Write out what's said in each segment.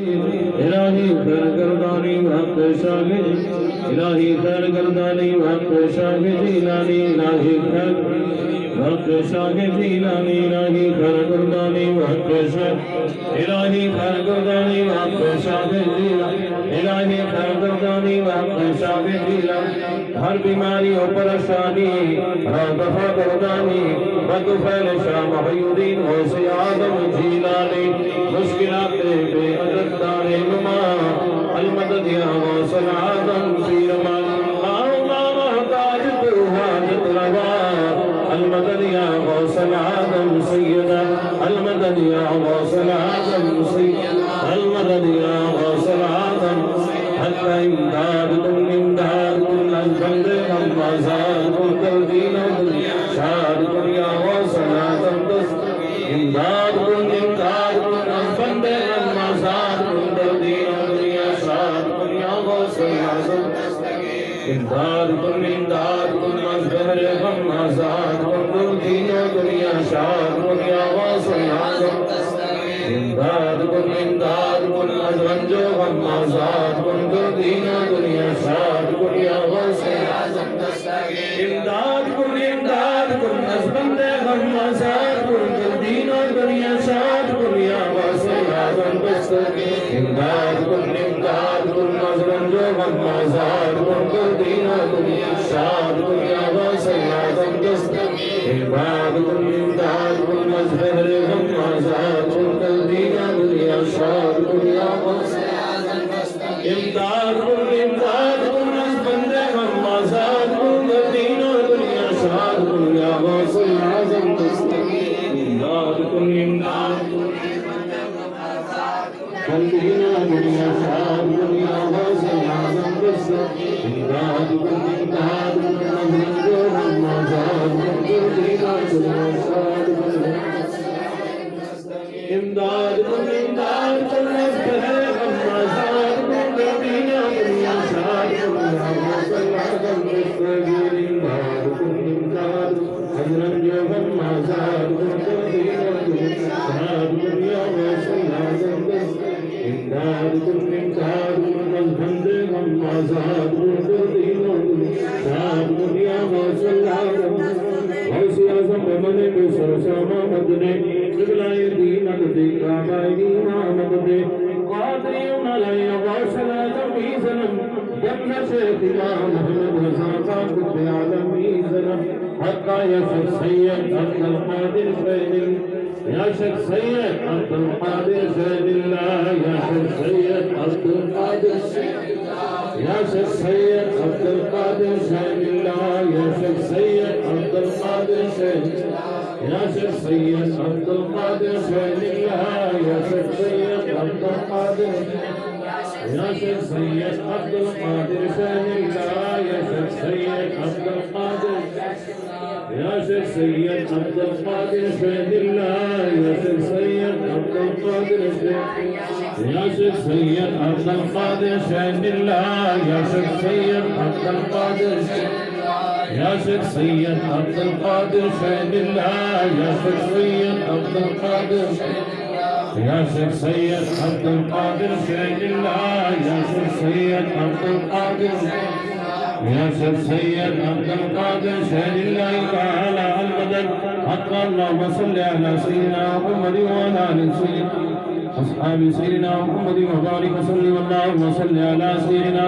इलाही खैर गर्दानी हक शागिद इलाही खैर गर्दानी हक शागिद इलाही इलाही खैर हक शागिद इलाही इलाही खैर गर्दानी हक शागिद इलाही खैर गर्दानी हक शागिद इलाही खैर गर्दानी हक शागिद इलाही हर बीमारी और परेशानी हर दफा गर्दानी बदफैल शाह महयुद्दीन गौसे आदम जीलानी मुश्किलात बेअदद दारे नुमा अलमदद या गौसल आदम पीर मान आउला महताज तू हाजत रवा अलमदद या गौसल आदम सैयदा अलमदद या गौसल आदम सैयदा अलमदद या गौसल आदम हत्ता इमदाद तुम इमदाद कुल बंदे हम आजाद कुल दीन दुनिया शाद दुनिया गौसल आदम इमदाद कुल बंदे हम आजाद कुल दीन दुनिया शाद दुनिया गौसल आदम इमदाद कुल मजहर हम आजाद कुल दीन दुनिया शाद दुनिया गौसल आदम इमदाद कुल मजहर हम आजाद कुल दीन दुनिया शाद दुनिया गौसल आदम इमदाद कुल बंदे हम आजाद कुल दीन दुनिया शाद दुनिया गौसल आदम इमदाद कुल मजहर हम आजाद कुल दीन दुनिया शाद दुनिया गौसल आदम इमदाद कुल मजहर हम आजाद कुल दीन दुनिया शाद दुनिया गौसल आदम इमदाद कुल बंदे हम आजाद कुल दीन दुनिया शाद दुनिया गौसल आदम इमदाद कुल दीन दुनिया शाद दुनिया गौसल आदम इमदाद कुल हम आजाद कुल दीन दुनिया शाद इमदाद कुल मजहर हम आजाद कुल दीन दुनिया शाद दुनिया गौसल आदम इमदाद कुल हम आजाद कुल दीन दुनिया शाद दुनिया गौसल आदम इमदाद कुल बंदे हम आजाद कुल दीन दुनिया शाद दुनिया गौसल आदम गौसे आज़म मने के सरशामा मदने किबलाए दीन मददे काबाए इमाम मददे कादियों अलैहि गौसल आदम इज़नम जन्नत से इमाम मोहम्मद रज़ा का कुत्ते आलम इज़नम हक्का या सैयद अब्दुल कादिर सैयद या शेख सैयद अब्दुल कादिर सैयदुल्लाह या शेख सैयद अब्दुल कादिर या शेख सैयद अब्दुल कादिर सैयदुल्लाह या शेख सैयद अब्दुल कादिर सैयदुल्लाह या शेख सैयद अब्दुल कादिर सैयदुल्लाह या शेख सैयद अब्दुल कादिर या शेख सैयद अब्दुल कादिर सैयदुल्लाह या शेख सैयद अब्दुल कादिर या शेख सैयद अब्दुल कादिर सैयदुल्लाह या शेख सैयद अब्दुल कादिर या शेख सैयद अब्दुल कादिर सैयदुल्लाह या शेख सैयद अब्दुल कादिर या शेख सैयद अब्दुल कादिर सैयदुल्लाह या शेख सैयद अब्दुल कादिर या शेख सैयद अब्दुल कादिर सैयदुल्लाह या शेख सैयद अब्दुल कादिर या शेख सैयद अब्दुल कादिर सैयदुल्लाह ताला अल मदद हक़्क़ अल्लाहुम्मा सल्लि अला सय्यिदिना मुहम्मद व अला आलि सय्यिदिना अस्हाबि सय्यिदिना मुहम्मद व बारिक वसल्लिम अल्लाहुम्मा सल्लि अला सय्यिदिना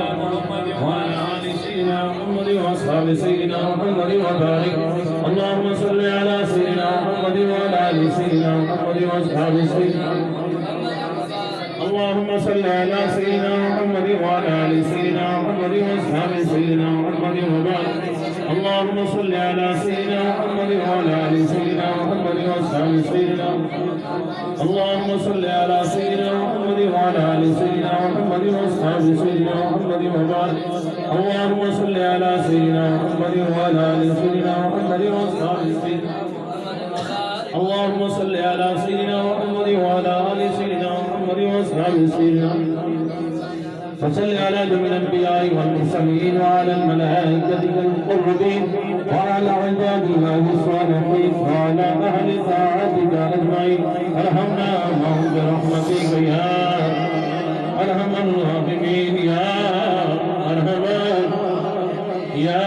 व अला आलि सय्यिदिना मुहम्मद व अस्हाबि सय्यिदिना मुहम्मद व बारिक अल्लाहुम्मा सल्लि अला सय्यिदिना मुहम्मद व अला आलि सय्यिदिना मुहम्मद व अस्हाबि सय्यिदिना اللهم صل على سيدنا محمد وعلى ال سيدنا محمد واصحاب سيدنا محمد وبارك اللهم صل على سيدنا محمد وعلى ال سيدنا محمد واصحاب سيدنا اللهم صل على سيدنا محمد وعلى ال سيدنا محمد واصحاب سيدنا محمد وبارك اللهم صل على سيدنا محمد وعلى ال سيدنا محمد واصحاب سيدنا اللهم صل على سيدنا محمد وعلى ال سيدنا محمد واصحاب سيدنا فصل على جميع الانبياء والمرسلين وعلى الملائكه المقربين وعلى عباد الله الصالحين وعلى اهل طاعتك اجمعين ارحمنا اللهم برحمتك يا أرحم الراحمين يا أرحم يا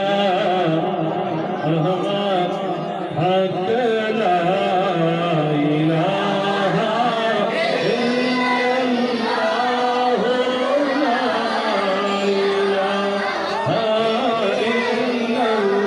أرحم حق لا إله إلا الله لا إله إلا الله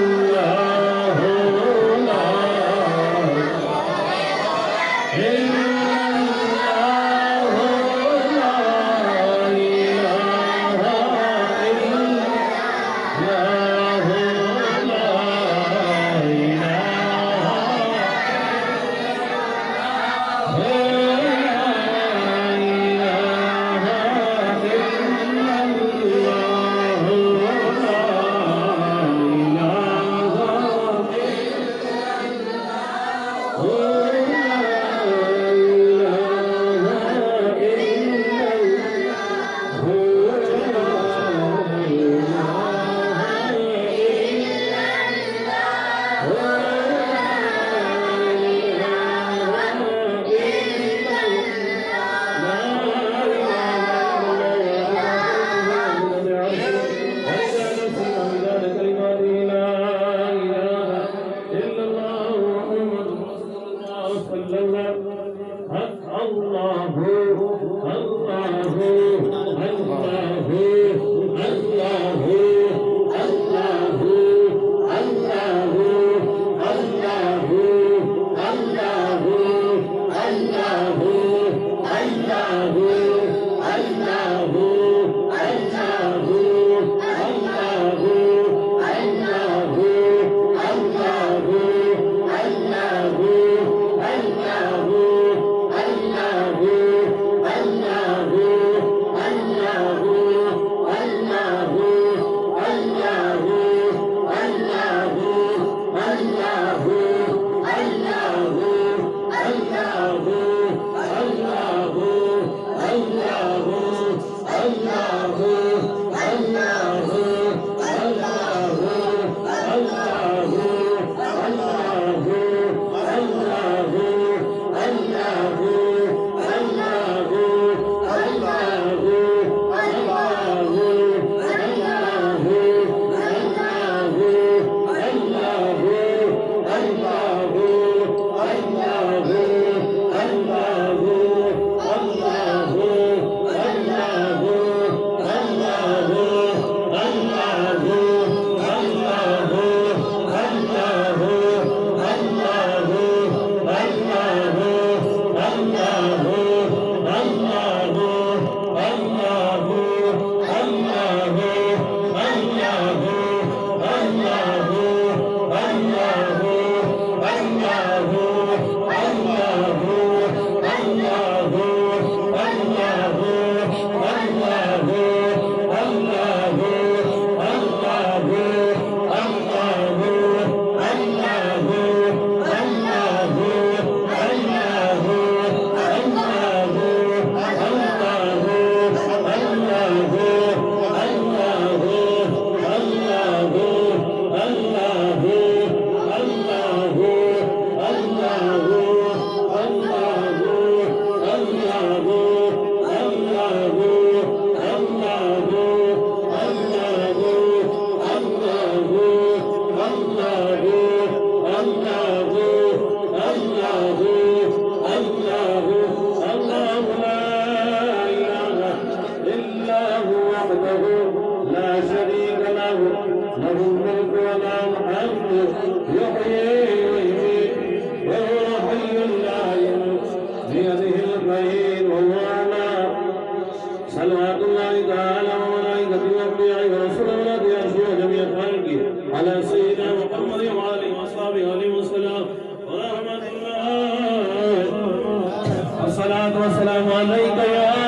لا إله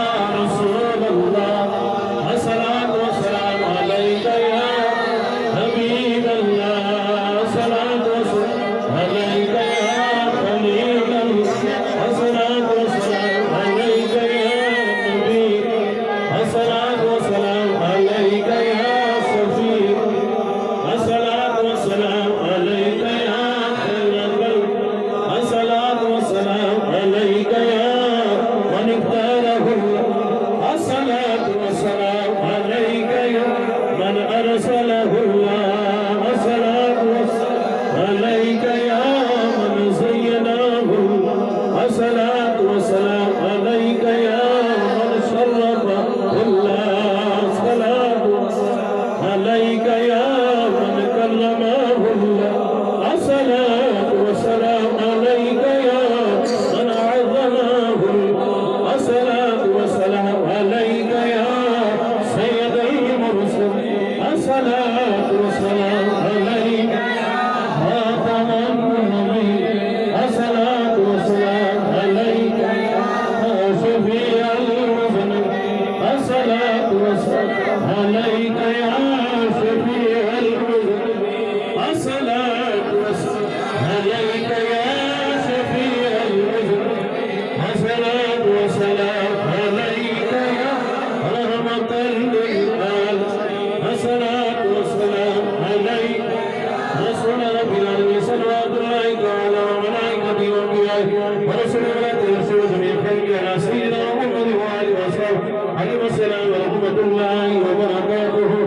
अलैहि वसल्लम व रहमतुल्लाहि व बरकातुहू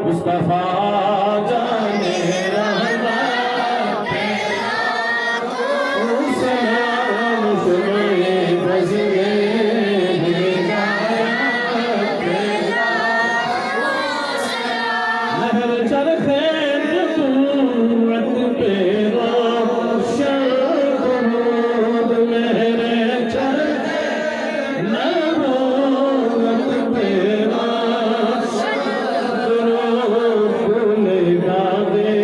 मुस्तफा जाने रहमत तेरा सलाम सुनाए बज़मे हिदायत तेरा लहर चरखे नबूवत पे रोशन दुरूद मेरे चरखे नबूवत पे रोशन दुरूद भूले गावे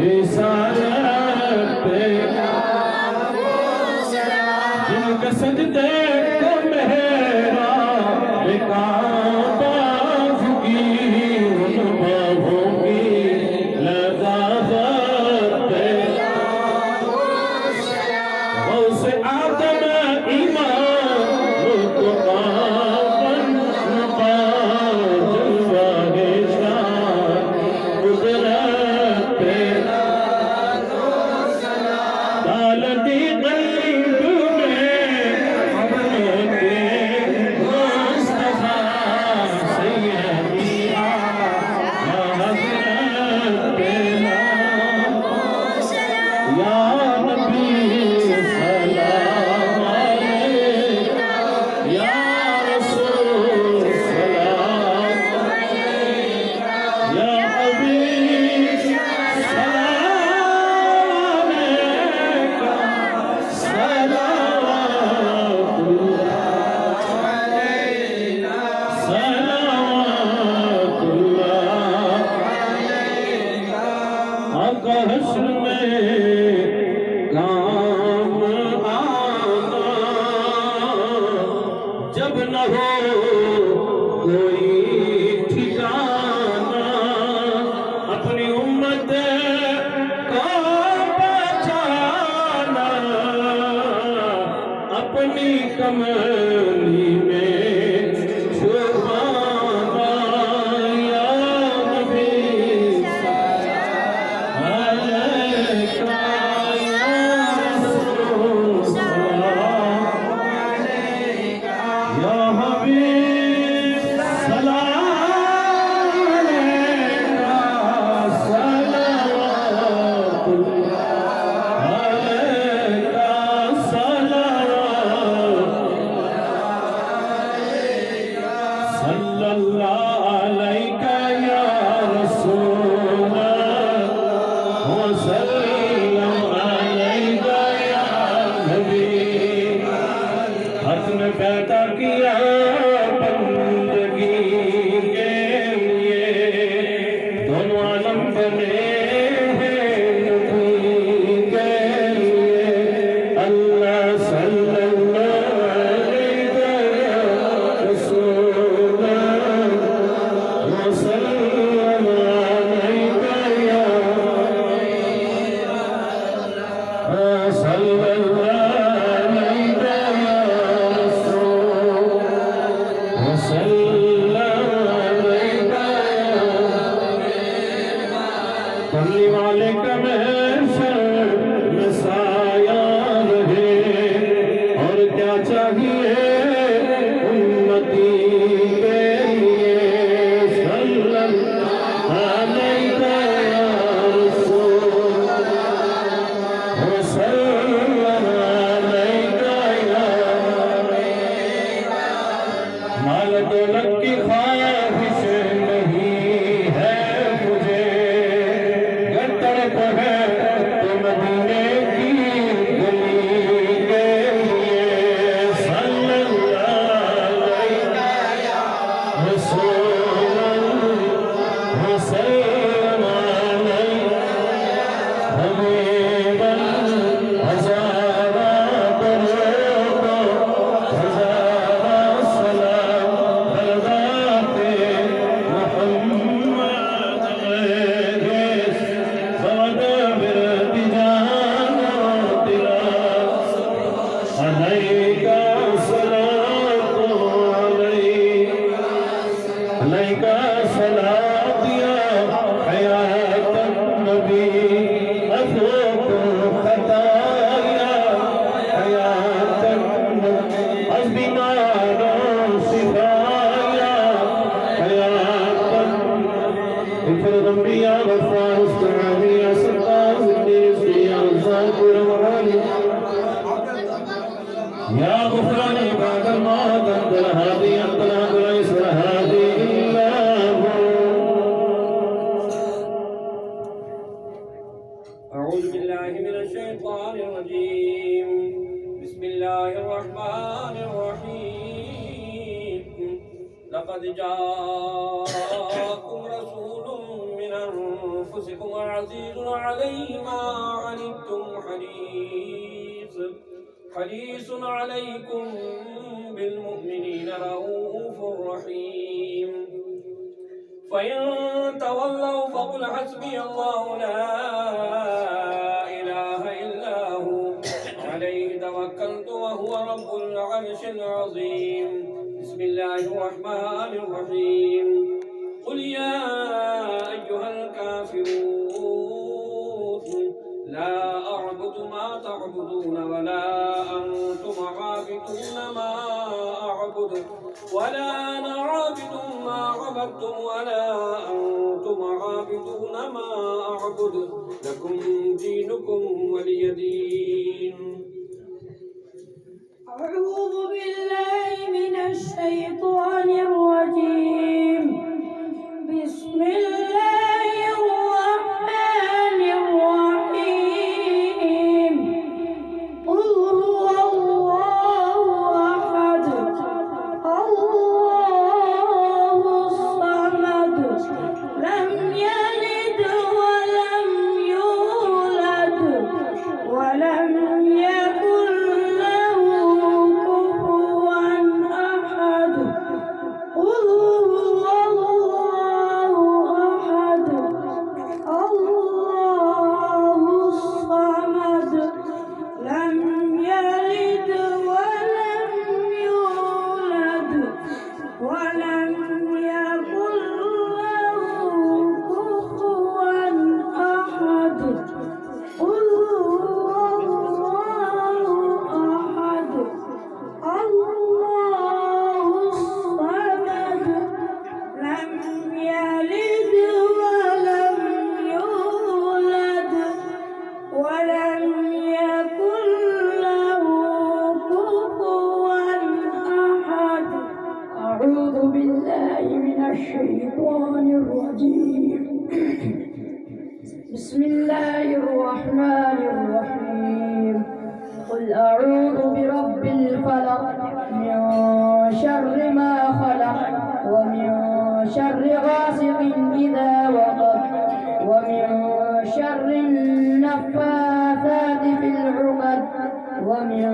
रिसालत तेरा जिनका सजदे को मेरा काबा की उन बाहों की लज़ाज़त तेरा गौसे आदम ईमान मुस्तफा बन मकाम जलवाए शान कुदरत तेरा डालती क़ल्ब में अपने के मुस्तफा सैयदी या हज़रत तेरा या नबी सलाम अलैका या रसूल सलाम अलैका या हबीब सलाम अलैका सलावतुल्लाह अलैका सलावतुल्लाह अलैका आका हश्र में काम आना जब न हो कोई ठिकाना अपनी उम्मत को बचाना अपनी कमली में छुपाना या नबी अलैका या रसूल सलाम अलैका या हबीब सलाम अलैका सलावतुल्लाह अलैका सल्लल्लाहु अलैका या रसूल व सल्लम अलैका या हबीब हक ने पैदा किया बंदगी के लिए दोनों आलम बने हैं नबी के लिए अल्लाह सल्लल्लाहु अलैका या रसूल व सल्लम अलैका या कमली वाले का महशर में साया रहे और क्या चाहिए उम्मती के लिए सल्लल्लाहु अलैका या रसूल व सल्लल्लाहु अलैका या माल दौलत की ख्वाहिश नहीं है मुझे गर तड़प है तो मदीने की गली के लिए सल्लल्लाहु अलैका या रसूल व सल्लल्लाहु अलैका हबीबन हज़ारा करोड़ों हज़ारा सलाम हज़ाते मुहम्मद गए सद बिरति जानो दिला अलैका सलातो अलैका सलातिया हयातन नबी अफोक खताया हयातन अज़ बीमारों शिफा لقد جاءكم رسول من أنفسكم عزيز عليه ما عنتم حريص عليكم بالمؤمنين رؤوف رحيم فإن تولوا فقل حسبي الله لا إله إلا هو عليه توكلت وهو رب العرش العظيم بسم الله الرحمن الرحيم قل يا أيها الكافرون لا أعبد ما تعبدون ولا أنتم عابدون ما أعبد ولا أنا عابد ما عبدتم ولا أنتم عابدون ما أعبد لكم دينكم ولي دين. أعوذ بالله من الشيطان الرجيم بسم الله الرحمن الرحيم قل هو الله أحد الله الصمد لم يلد ولم يولد ولم يكن له كفوا أحد قل هو الله أحد الله الصمد لم يلد ولم يولد ولم يكن له كفوا أحد قل هو الله أحد الله الصمد لم يلد ولم يولد ولم يكن له كفوا أحد. أعوذ بالله من الشيطان الرجيم بسم الله الرحمن الرحيم قل أعوذ برب الفلق من شر ما خلق ومن شر غاسق إذا وقب ومن شر النفاثات في العقد ومن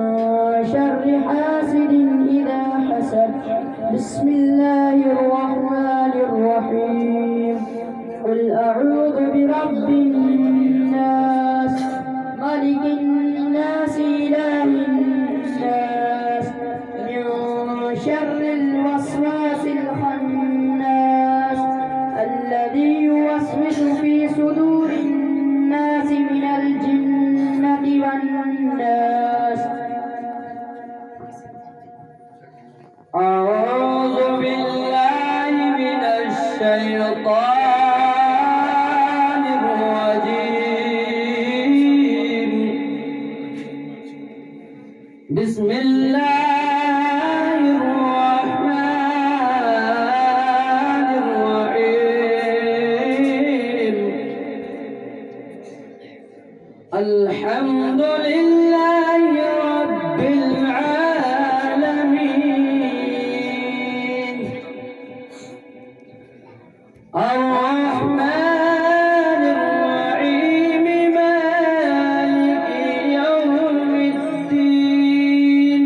شر حاسد إذا حسد بسم الله الرحمن الرحيم قل أعوذ برب الناس ملك الناس إله الناس من شر الوسواس الخناس الذي يوسوس في صدور الناس من الجنة والناس. أعوذ بالله من الشيطان الرجيم بسم الله الرحمن الرحيم الحمد لله رب العالمين الرحمن الرحيم مالك يوم الدين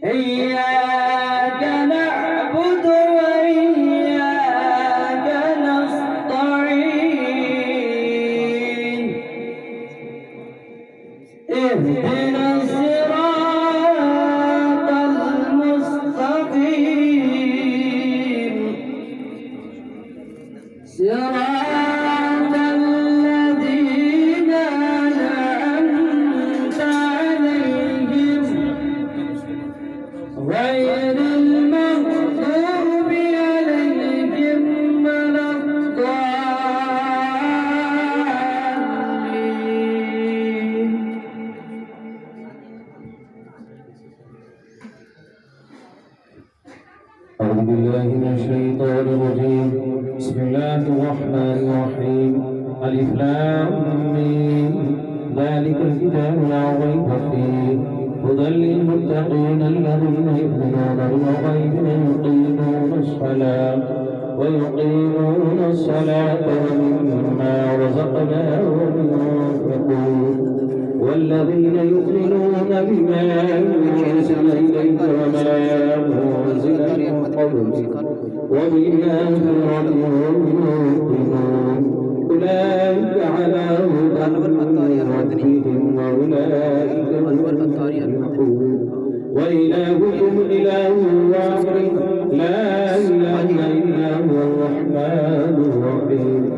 إياك نعبد وإياك نستعين اهدنا الصراط المستقيم صراط الذين أنعمت عليهم غير المغضوب عليهم ولا الضالين. أعوذ بالله من الشيطان الرجيم بسم الله الرحمن الرحيم ألف لام ميم ذلك الكتاب لا ريب فيه هدى للمتقين الذين يؤمنون بالغيب ويقيمون الصلاة ومما رزقناهم ينفقون والذين يؤمنون بما أنزل إليك وما أنزل من قبلك وبالآخرة هم يوقنون أولئك على هدى من ربهم وأولئك هم المفلحون وإلهكم إله واحد لا إله إلا هو الرحمن الرحيم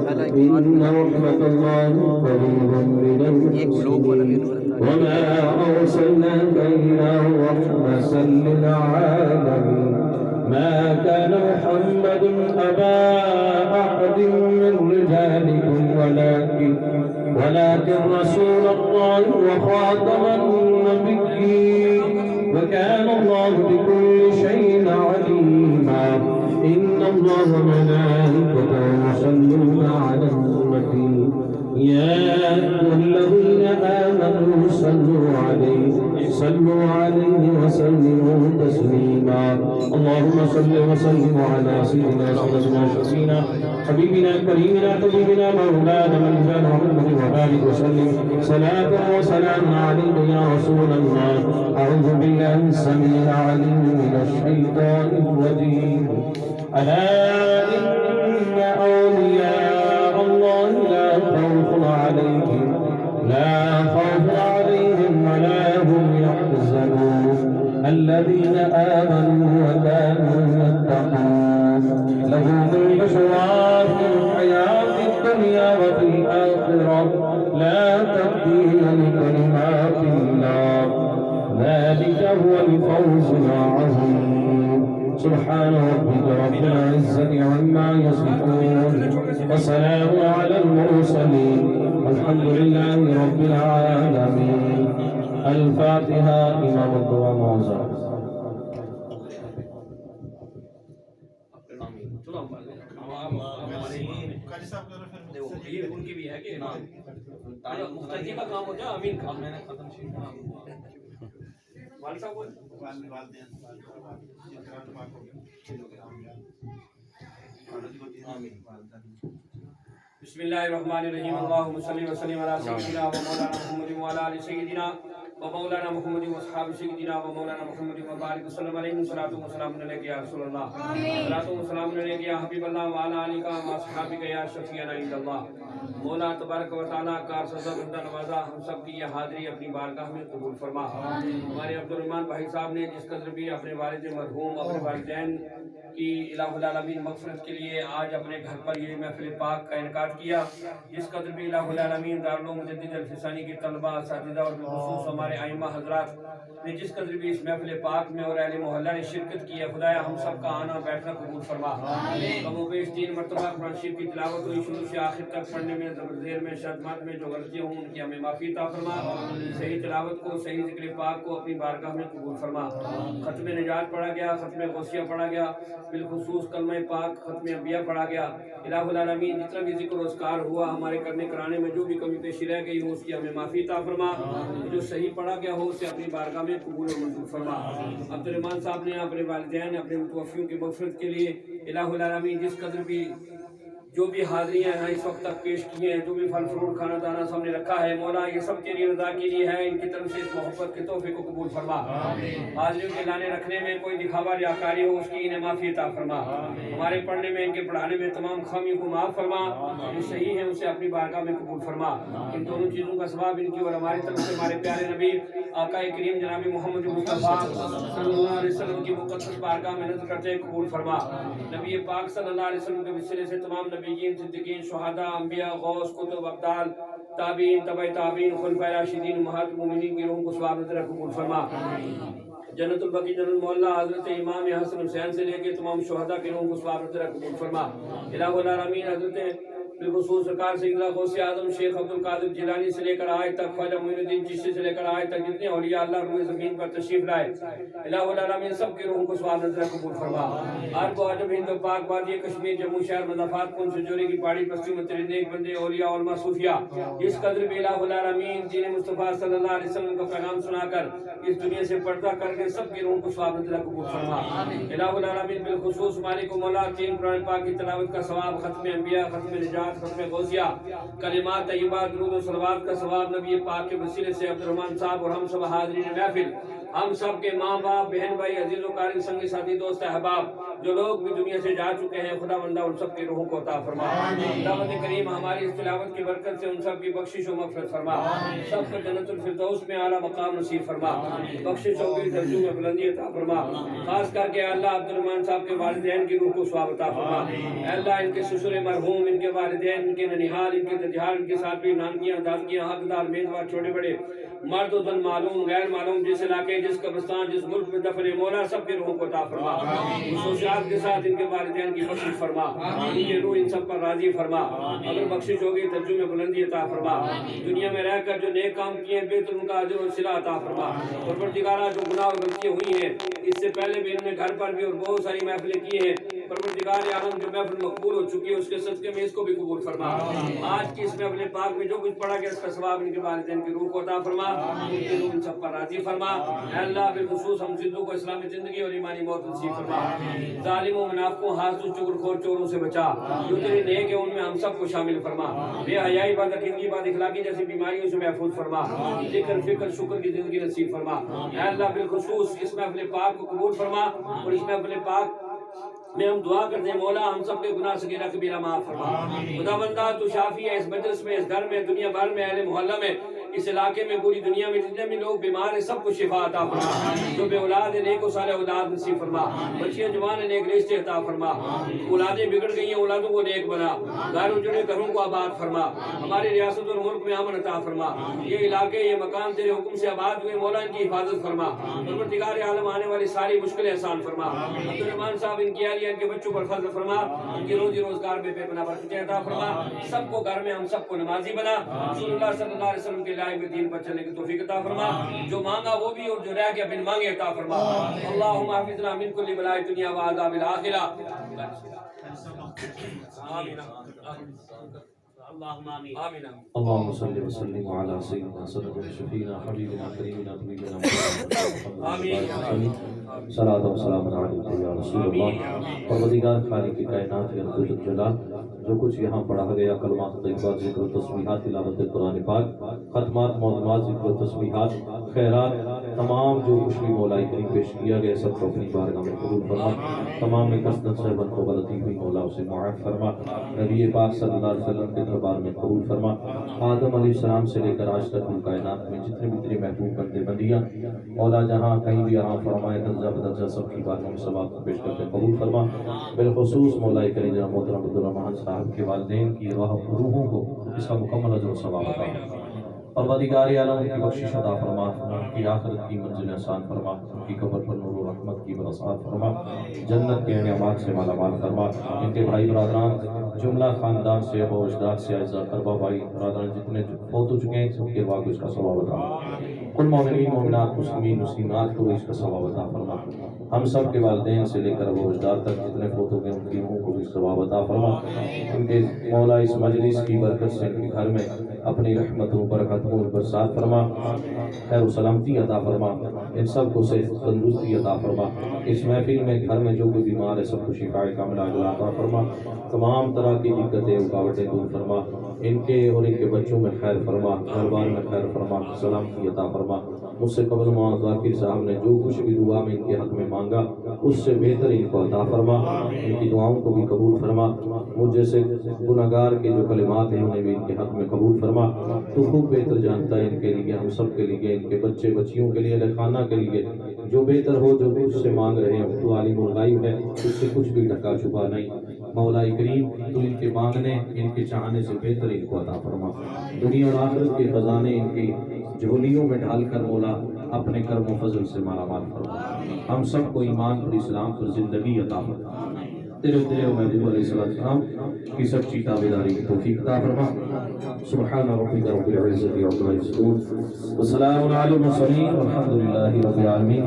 إن رحمة الله قريب من المحسنين وما أرسلناك إلا رحمة للعالمين ما كان محمد أبا أحد من رجالكم ولكن رسول الله وخاتم النبيين وكان الله بكل شيء عليما إن الله وملائكته يصلون على النبي يا أيها الذين آمنوا صلوا عليه وسلموا تسليما اللهم صل وسلم على سيدنا شفينا حبيبنا كريمنا طبيبنا مولانا مولانا محمد وبارك وسلم صلاة وسلام عليك يا رسول الله أعوذ بالله السميع العليم من الشيطان الرجيم ألا إن أولياء الله لا خوف عليهم ولا هم يحزنون الذين آمنوا وكانوا يتقون لهم البشرى في الحياة الدنيا وفي الآخرة لا تبديل لكلمات الله ذلك هو الفوز العظيم سبحان ربك رب العزة عما يصفون وسلام على المرسلين والحمد لله رب العالمين الفاتحة إمام الدعاء موزع उनकी भी है कि मुख्ताजी का काम हो जाए अमीन का मैंने खत्म बिस्मिल्लाहिर्रहमानिर्रहीम अल्लाहुम्मा सल्लि व सल्लिम अला सय्यिदिना व मौलाना मुहम्मदिन व अला आलि सय्यिदिना व मौलाना मुहम्मदिन व असहाबि सय्यिदिना व मौलाना मुहम्मदिन व बारिक वसल्लम अलैहि सलातु व सलाम अलैका या रसूलल्लाह सलातु व सलाम अलैका या हबीबल्लाह व अला आलिका व असहाबिका या शफीअना इंदल्लाह मौला तबारक व तआला का सज़ा बंदा नवाजा हम सब की ये हाज़िरी अपनी बारगाह में कबूल फरमा हमारे अब्दुल रहमान भाई साहब ने जिस कदर भी अपने वालिद मरहूम अपने वालिदैन की इलाहुल आलमीन मग़फ़िरत के लिए आज अपने घर पर ये महफ़िल पाक का इनकाद किया जिस कदर भी इलाहुल आलमीन दारुल मुजद्दिद अल-फ़िसानी की तलबा असातिज़ा और बिख़ुसूस हमारे आइम्मा हज़रात ने जिस कदर भी इस महफ़िल पाक में और अहले मोहल्ला ने शिरकत की है खुदाया हम सब का आना बैठना कबूल फरमा कमो बेश 3 मरतबा कुरान शरीफ की तिलावत हुई शुरू से आखिर तक पढ़ने में ज़ेर में शदमत में जो गलतियाँ हों उनकी हमें माफ़ी अता फरमा सही तिलावत को सही ज़िक्र पाक को अपनी बारगाह में कबूल फरमा ख़त्म निजात पढ़ा गया ख़त्म गौसिया पढ़ा गया बिलखुसूस कलमा पाक ख़त्म अंबिया पढ़ा गया इलाहुल आलमीन जितना भी जिक्र रोज़गार हुआ हमारे करने कराने में जो भी कमी पेशी रह गई हो उसकी हमें माफ़ी अता फरमा जो सही पढ़ा गया हो उसे अपनी बारगाह में कबूल और मंजूर फरमा अब्दुल रहमान साहब ने अपने वालिदैन अपने मुतवफ़्फ़ियों की मग़फ़िरत के लिए इलाहुल आलमीन जिस कदर भी जो भी हाज़िरियाँ हैं इस वक्त तक पेश किए हैं जो भी फल फ्रूट खाना दाना सामने रखा है मौला ये सब तेरी रज़ा के लिए है इनकी तरफ से इस मोहब्बत के तोहफे को कबूल फरमा हाज़िरियों के लाने रखने में कोई दिखावा रियाकारी हो उसकी इन्हें माफ़ी अता फरमा हमारे पढ़ने में इनके पढ़ाने में तमाम खामियों को माफ़ फरमा जो सही है उसे अपनी बारगाह में कबूल फरमा इन दोनों चीज़ों का सवाब इनकी और हमारी तरफ से हमारे प्यारे नबी आका करीम जनाब मोहम्मद मुस्तफ़ा सल्लल्लाहु अलैहि वसल्लम की मुक़द्दस बारगाह में नज़र करते कबूल फरमा नबी पाक सल्लल्लाहु अलैहि वसल्लम के वसीले से तमाम नबीयीन सिद्दीकीन शुहदा अंबिया गौस कुतुब अब्दाल ताबीन तबई ताबीन खुलफाए राशिदीन उम्महातुल मोमिनीन की रूह को सवाब नज़र कबूल फरमा जन्नतुल बकी जन्नतुल मोहल्ला हज़रत इमाम हसन हुसैन से लेके तमाम शुहदा के रूह को सवाब नज़र कबूल फरमा इलाहुल आलमीन हज़रत बिलखुसूस सरकार सैयदना गौसे आजम शेख अब्दुल कादिर जिलानी से लेकर आज तक ख्वाजा मोइनुद्दीन चिश्ती से लेकर आज तक जितने औलिया अल्लाह रूह ज़मीन पर तशरीफ लाए, इलाहुल आलमीन सबके रूहों को स्वाब नजर कबूल फरमा। हर को अजब हिंद पाक वादी कश्मीर जम्मू शहर मज़ाफात पुंछ जोरी की पहाड़ी बस्ती में तेरे नेक बंदे औलिया उलमा सूफिया इस कदर भी इलाहुल आलमीन दीन मुस्तफ़ा सल्लल्लाहु अलैहि वसल्लम का पैगाम सुनाकर इस दुनिया से पर्दा करके सबके रूहों को स्वाब नजर कबूल फरमा। इलाहुल आलमीन बिलखुसूस मालिक मौला तीन कुरान पाक की तिलावत का सवाब, खत्म अंबिया, खत्म निजात, खत्म गौसिया, कलिमात तय्यबा, दुरूद और सलवात का सवाब नबी पाक के वसीले से अब्दुर्रहमान साहब और हम सब हाज़रीन महफिल, हम सब के माँ बाप, बहन भाई, अजीज़ व क़ारिन, संगी साथी, दोस्त अहबाब जो लोग भी दुनिया से जा चुके हैं, खुदा बंदा उन सब की रूहों को अता फरमा। दावत करीम हमारी इस तिलावत की बरकत से उन सब की बख्शिश और मग़फ़िरत फरमा, सबको जन्नतुल फिरदौस में आला मकाम नसीब फरमा, बख्शिश और दर्जों में बुलंदी अता फरमा। खास करके अल्लाह अब्दुर्रहमान साहब के वालिदैन की रूह को स्वाब अता फरमा। अल्लाह इनके ससुर मरहूम, इनके वालिदैन, इनके ननिहाल, इनके ददिहाल, इनके साथ भी नानकियाँ, दादकियाँ, हकदार, मेज़बान, छोटे बड़े मर्द जन, मालूम गैर मालूम, जिस इलाके, जिस कब्रिस्तान, जिस मुल्क में दफन मौला सबके रूहों को अता फरमा। खुशूसियात के साथ इनके वालिदैन की बख्शिश फरमा, इनके रूह इन सब पर राजी फरमा। अगर बख्शिश होगी तर्जुमे में बुलंदी अता फरमा। दुनिया में रहकर जो नेक काम किए बेहतर उनका अजर और सिला अता फरमा। और परवरदिगारा जो गुनाह और गलतियाँ हुई हैं इससे पहले भी इन्होंने घर पर भी और बहुत सारी महफिलें की हैं, परवरदिगार आलम जो महफिल मकबूल हो चुकी है उसके सदक़े में इसको भी कबूल फरमा। आज की इस महफिल पाक में जो कुछ पढ़ा गया इसका सवाब इनके वालिदैन की रूह को अता फरमा, इनके रूह इन सब पर राजी फरमा। अल्लाह बिलखुसूस हम जिंदों को इस्लामी जिंदगी और ईमानी मौत नसीब फरमा। जालिमों, मुनाफिकों, हासुद, चुगलखोर, चोरों से बचा। जो तेरे नेक है उनमें हम सबको शामिल फरमा। बेहयाई, बदअकीदगी, बदअखलाकी जैसी बीमारियों से महफूज फरमा। जिक्र, फिक्र, शुक्र की जिंदगी नसीब फरमा। अल्लाह बिलखुसूस इस महफिल पाक को कबूल फरमा और इस महफिल पाक में हम दुआ करते हैं मौला हम सबके गुनाह सगीरा कबीरा माफ फरमा। खुदा बंदा तू शाफी है, इस मजलिस में, इस घर में, दुनिया भर में, अहले मोहल्ला में, इस इलाके में, पूरी दुनिया में जितने भी लोग बीमार हैं सबको शिफा अता फरमा। जो बे औलाद है नेक साले औलाद नसीब फरमा। बच्चियां जवान है नेक रिश्ते अता फरमा। औलादें बिगड़ गई हैं औलादों को नेक बना। घर उजड़े घरों को आबाद फरमा। हमारी रियासत और मुल्क में अमन अता फरमा। ये इलाके, ये मकान तेरे हुक्म से आबाद हुए मौला इनकी हिफाजत फरमा। परवरदिगार आलम आने वाली सारी मुश्किलें आसान फरमा। अब्दुर्रहमान साहब, इनकी अहलिया, इनके बच्चों पर फजल फरमा। इनकी रोजी रोजगार में बेपनाह बरकतें अता फरमा। सबको घर में हम सबको नमाजी बना। रसूलुल्लाह सल्लल्लाहु अलैहि वसल्लम के लाए हुए दीन पर चलने की तौफीक अता फरमा। जो मांगा वो भी और जो रह गया बिन मांगे अता फरमा। अल्लाहुम्मा हफिज़ना मिन कुल्ली बलाए दुनिया व अज़ाबिल आखिरा। आमीन आमीन। अल्लाहुम्मा सल्लि व सल्लिम अला सय्यिदिना सदक़त शफीना हबीबिना करीमिना तबीबिना आमीन। सलात व सलाम अलैका या रसूलल्लाह। परवरदिगार खालिक कायनात अज़्ज़ल जलाल, जो कुछ यहाँ पढ़ा गया कलमात तय्यबात, ज़िक्र, तस्बीहात, तिलावत कुरान पाक, खत्मात, मौज़ूमात, ज़िक्र, तस्बीहात, खैरात, तमाम जो कुछ भी मौलाई करीम पेश किया गया सबको अपनी बारगाह में कबूल फरमा। तमाम में कसरत से बन को गलती हुई मौला उसे मुआफ़ फरमा। नबी पाक सल्लल्लाहु अलैहि वसल्लम के दरबार में कबूल फरमा। आदम अलैहिस्सलाम से लेकर आज तक कायनात में जितने भी तेरे महबूब बंदे बंदियाँ मौला जहाँ कहीं भी आराम फरमाए दर्जा बदर्जा सबकी बातों में सवाब पेश करके कबूल फरमा। बिलखुसूस मौलाई करीम जनाब मोहतरम अब्दुर्रहमान साहब के वालिदैन की रूहों को इसका मुकम्मल अजर सवाब अता फरमा। परवरदिगार आलम की बख्शिश अता फरमा, उनकी आखिरत की मंजिल आसान फरमा, उनकी कब्र पर नूर और रहमत की बरसात फरमा, जन्नत के नेमात से मालामाल फरमा। इनके भाई बरादरान जुमला खानदान से अबो अजदाद से अज़ा करबा भाई बरादरान जितने फौत हो चुके हैं सबके वाक़ इसका सवाब अता। कुल मोमिनीन मोमिनात मुस्लिमीन मुस्लिमात को इसका सवाब अता फरमा। हम सब के वालिदैन से लेकर अबो अजदाद तक जितने फौत हो गए उनकी रूहों को भी सवाब अता फरमा। इनके मौला इस मजलिस की बरकत से इनके घर में अपनी रहमतों बरकतों बरसात फरमा, खैर सलामती अता फरमा। इन सब को से तंदुरुस्ती अता फरमा। इस महफिल में घर में जो कोई बीमार है सबको शिफाए कामिला अता फरमा। तमाम तरह की दिक्कतें रुकावटें दूर फरमा। इनके और इनके बच्चों में खैर फरमा, घरबार में खैर फरमा, सलामती अता फरमा। मुझसे कबल मौलाना ज़ाकिर साहब ने जो कुछ भी दुआ में इनके हक में मांगा उससे बेहतर इनको अता फरमा। इनकी दुआओं को भी कबूल फरमा। मुझ जैसे गुनाहगार के जो कलिमात हैं उन्हें भी इनके हक में कबूल फरमा। तो खूब बेहतर जानता है इनके लिए, हम सब के लिए, इनके बच्चे बच्चियों के लिए, खाना के लिए जो बेहतर हो, जो उससे मांग रहे हैं तो आलिम और गायब है, उससे कुछ भी ढका छुपा नहीं। मौला करीम तो इनके मांगने इनके चाहने से बेहतर इनको अता फरमा। दुनिया और आखिरत के खजाने इनकी झोलियों में ढालकर मौला अपने कर्म फजल से माला माल फरमा। हम सबको ईमान पर, इस्लाम पर जिंदगी अता फरमा। तेरे तेरे महबूब अलैहिस्सलाम की सच्ची ताबेदारी की तौफीक अता फरमा। सुब्हान रब्बिका रब्बिल इज्जति अम्मा यसिफून व सलामुन अलल मुरसलीन वल्हम्दुलिल्लाहि रब्बिल आलमीन।